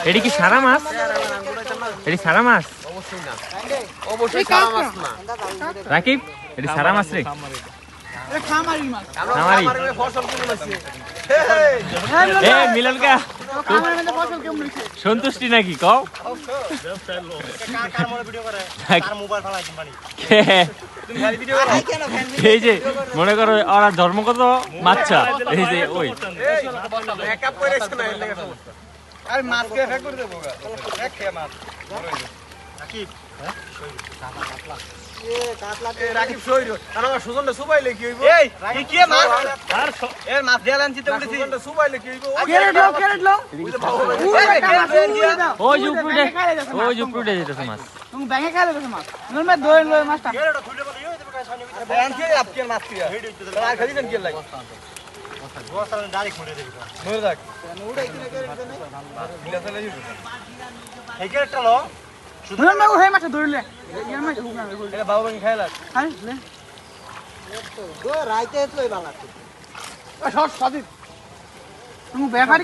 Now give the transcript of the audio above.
এটি কি সারা মাছ? এটি সারা মাছ? অবশ্যই সারা মাছ না রাকিব, এটি সারা মাছ রে? খামারি মাছ। খামারি ফসল কি বলেছে এ মিলন কা খামারের মধ্যে ফসল কেমন হইছে? সন্তুষ্টি নাকি কও? কার মনে ভিডিও করে কার মোবাইল ফালাই কোম্পানি তুমি খালি ভিডিও করো এই যে মনে করো ওরা ধর্মগত বাচ্চা, এই যে ওই মেকআপ করে এসে না এর লাগা সমস্যা আরে মাছ কে ফেক করে দেবো গা এক খেয়ে মাছ রাকিব রাকিব সইরো আর আমার সুজনটা সুবাইলে কি হইব এই কি কি মাছ এর মাছ দিয়ে লাঞ্চি তো উঠেছি সুজনটা সুবাইলে কি হইব ক্যারেট লো ওই যে উপরে ওই যে উপরে যেতেছে মাছ। তুমি ব্যাঙে খাইলে তো মাছ নরমে দই লয় মাছটা কেড়েটা থুলে বলে ইও দেবে সামনে ভিতরে বয়ান খেয়ে আপকে মাছ দিয়া আর খালি দেন কি লাগে বস্তা ডাইরেক্ট মুড়ে দেবে মরে যাক এই কেড়েটা লো নরমে ওই মাছটা ধরলে ইয়ার মাছ হুক না এটা বাবু ভাই খাইলা আরে লে রাইতে এতই ভালো সস সাদি তুমি ব্যাপারি